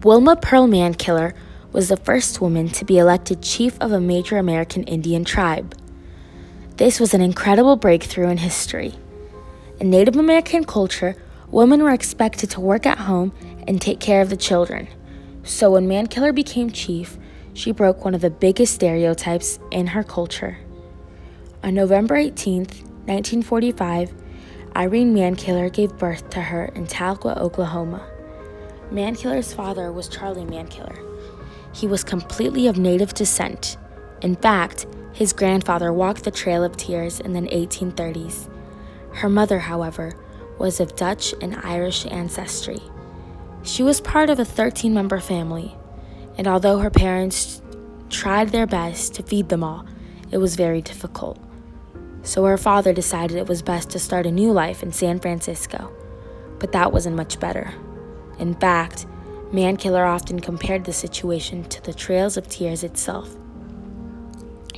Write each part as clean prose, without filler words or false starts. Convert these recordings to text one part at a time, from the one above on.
Wilma Pearl Mankiller was the first woman to be elected chief of a major American Indian tribe. This was an incredible breakthrough in history. In Native American culture, women were expected to work at home and take care of the children. So when Mankiller became chief, she broke one of the biggest stereotypes in her culture. On November 18, 1945, Irene Mankiller gave birth to her in Tahlequah, Oklahoma. Mankiller's father was Charlie Mankiller. He was completely of Native descent. In fact, his grandfather walked the Trail of Tears in the 1830s. Her mother, however, was of Dutch and Irish ancestry. She was part of a 13-member family, and although her parents tried their best to feed them all, it was very difficult. So her father decided it was best to start a new life in San Francisco, but that wasn't much better. In fact, Mankiller often compared the situation to the Trails of Tears itself.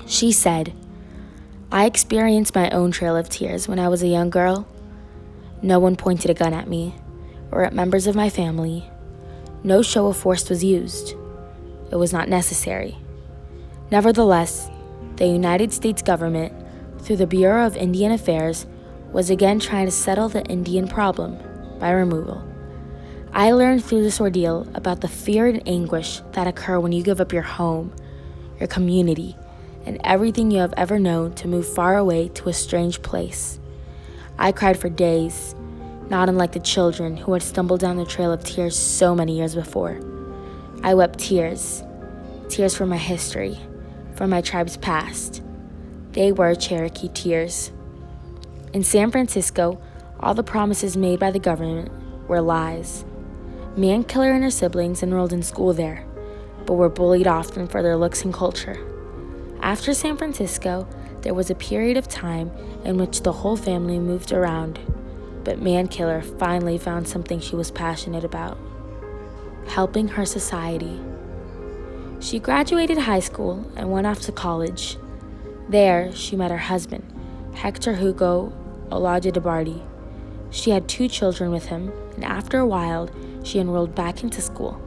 She said, "I experienced my own Trail of Tears when I was a young girl. No one pointed a gun at me or at members of my family. No show of force was used. It was not necessary. Nevertheless, the United States government, through the Bureau of Indian Affairs, was again trying to settle the Indian problem by removal. I learned through this ordeal about the fear and anguish that occur when you give up your home, your community, and everything you have ever known to move far away to a strange place. I cried for days, not unlike the children who had stumbled down the Trail of Tears so many years before. I wept tears for my history, for my tribe's past. They were Cherokee tears. In San Francisco, all the promises made by the government were lies. Mankiller and her siblings enrolled in school there, but were bullied often for their looks and culture. After San Francisco, there was a period of time in which the whole family moved around, but Mankiller finally found something she was passionate about: helping her society. She graduated high school and went off to college. There, she met her husband, Hector Hugo Olajdebardi. She had 2 children with him, and after a while, she enrolled back into school.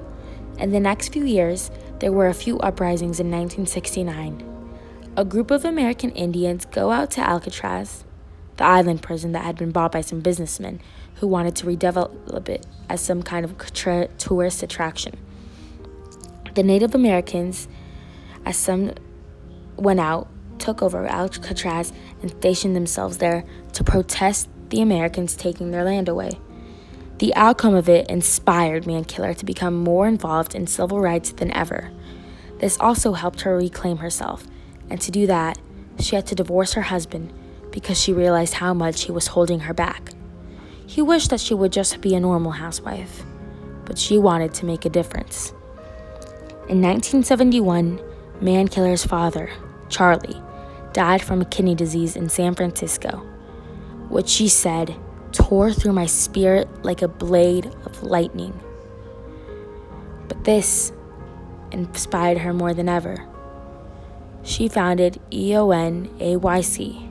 In the next few years, there were a few uprisings in 1969. A group of American Indians go out to Alcatraz, the island prison that had been bought by some businessmen who wanted to redevelop it as some kind of tourist attraction. The Native Americans, as some went out, took over Alcatraz and stationed themselves there to protest the Americans taking their land away. The outcome of it inspired Mankiller to become more involved in civil rights than ever. This also helped her reclaim herself, and to do that, she had to divorce her husband because she realized how much he was holding her back. He wished that she would just be a normal housewife, but she wanted to make a difference. In 1971, Mankiller's father, Charlie, died from a kidney disease in San Francisco, which she said tore through my spirit like a blade of lightning. But this inspired her more than ever. She founded EONAYC,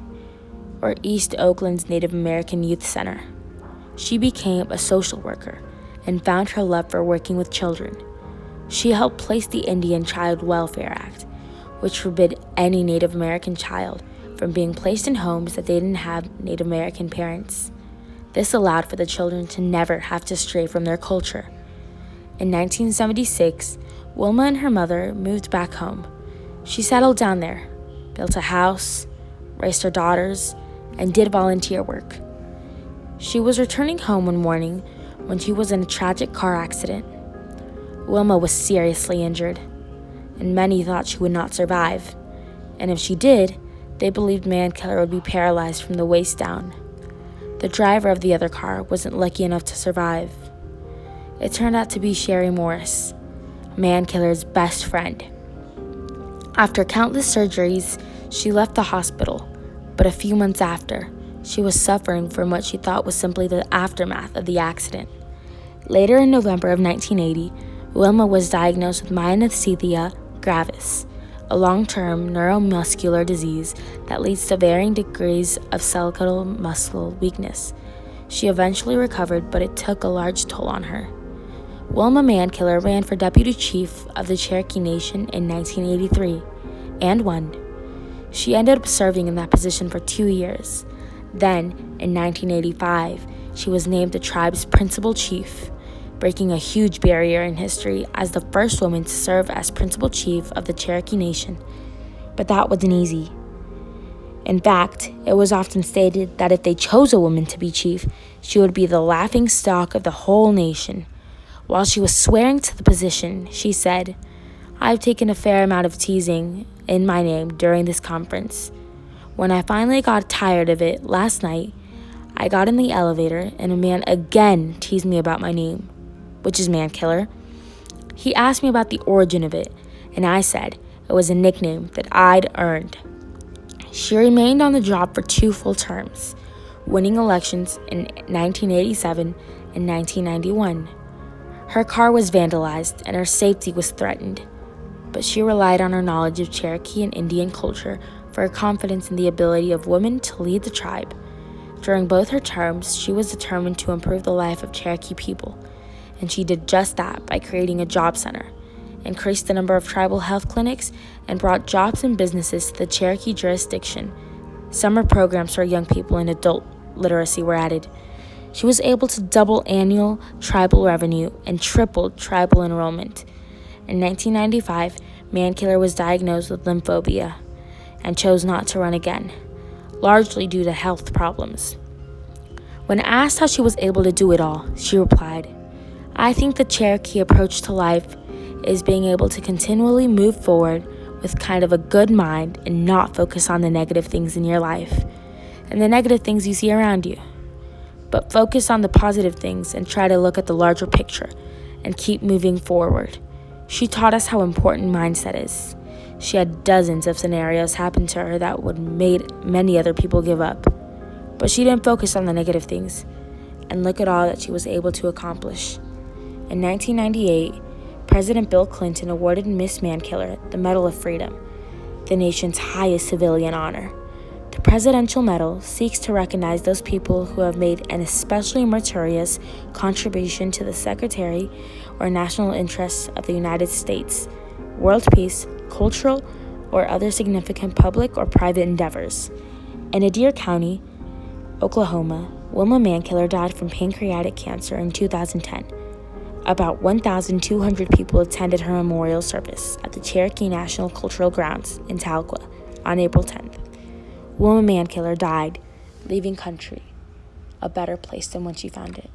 or East Oakland's Native American Youth Center. She became a social worker and found her love for working with children. She helped place the Indian Child Welfare Act, which forbid any Native American child from being placed in homes that they didn't have Native American parents. This allowed for the children to never have to stray from their culture. In 1976, Wilma and her mother moved back home. She settled down there, built a house, raised her daughters, and did volunteer work. She was returning home one morning when she was in a tragic car accident. Wilma was seriously injured, and many thought she would not survive. And if she did, they believed Mankiller would be paralyzed from the waist down. The driver of the other car wasn't lucky enough to survive. It turned out to be Sherry Morris, Mankiller's best friend. After countless surgeries, she left the hospital, but a few months after, she was suffering from what she thought was simply the aftermath of the accident. Later in November of 1980, Wilma was diagnosed with myasthenia gravis, a long-term neuromuscular disease that leads to varying degrees of skeletal muscle weakness. She eventually recovered, but it took a large toll on her. Wilma Mankiller ran for deputy chief of the Cherokee Nation in 1983 and won. She ended up serving in that position for 2 years. Then, in 1985, she was named the tribe's principal chief, breaking a huge barrier in history as the first woman to serve as principal chief of the Cherokee Nation. But that wasn't easy. In fact, it was often stated that if they chose a woman to be chief, she would be the laughingstock of the whole nation. While she was swearing to the position, she said, "I've taken a fair amount of teasing in my name during this conference. When I finally got tired of it last night, I got in the elevator and a man again teased me about my name, which is Mankiller. He asked me about the origin of it, and I said it was a nickname that I'd earned." She remained on the job for 2 full terms, winning elections in 1987 and 1991. Her car was vandalized and her safety was threatened, but she relied on her knowledge of Cherokee and Indian culture for her confidence in the ability of women to lead the tribe. During both her terms, she was determined to improve the life of Cherokee people, and she did just that by creating a job center, increased the number of tribal health clinics, and brought jobs and businesses to the Cherokee jurisdiction. Summer programs for young people and adult literacy were added. She was able to double annual tribal revenue and tripled tribal enrollment. In 1995, Mankiller was diagnosed with lymphobia and chose not to run again, largely due to health problems. When asked how she was able to do it all, she replied, "I think the Cherokee approach to life is being able to continually move forward with kind of a good mind and not focus on the negative things in your life and the negative things you see around you, but focus on the positive things and try to look at the larger picture and keep moving forward." She taught us how important mindset is. She had dozens of scenarios happen to her that would made many other people give up, but she didn't focus on the negative things, and look at all that she was able to accomplish. In 1998, President Bill Clinton awarded Miss Mankiller the Medal of Freedom, the nation's highest civilian honor. The Presidential Medal seeks to recognize those people who have made an especially meritorious contribution to the security or national interests of the United States, world peace, cultural, or other significant public or private endeavors. In Adair County, Oklahoma, Wilma Mankiller died from pancreatic cancer in 2010. About 1,200 people attended her memorial service at the Cherokee National Cultural Grounds in Tahlequah on April 10th. Wilma Mankiller died, leaving country a better place than when she found it.